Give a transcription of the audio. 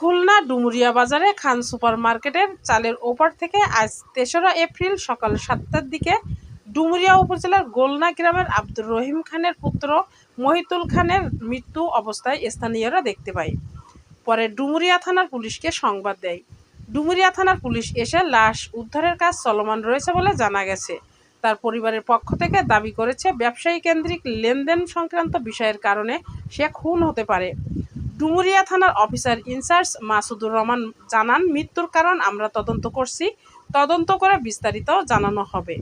খুলনা ডুমুরিয়া বাজারে খান সুপার মার্কেটের চালের ওপর থেকে আজ ৩রা এপ্রিল সকাল ৭টার দিকে ডুমুরিয়া উপজেলার গোলনা গ্রামের আব্দুর রহিম খানের পুত্র মহিতুল খানের মৃত্যু অবস্থায় স্থানীয়রা দেখতে পায়। পরে ডুমুরিয়া থানার পুলিশকে সংবাদ দেয়। ডুমুরিয়া থানার পুলিশ এসে লাশ উদ্ধারের কাজ চলমান রয়েছে বলে জানা গেছে। তার পরিবারের পক্ষ থেকে দাবি করেছে, ব্যবসায়ী কেন্দ্রিক লেনদেন সংক্রান্ত বিষয়ের কারণে সে খুন হতে পারে। ডুমুরিয়া থানার অফিসার ইনচার্জ মাসুদুর রহমান জানান, মৃত্যুর কারণ আমরা তদন্ত করছি, তদন্ত করে বিস্তারিত জানানো হবে।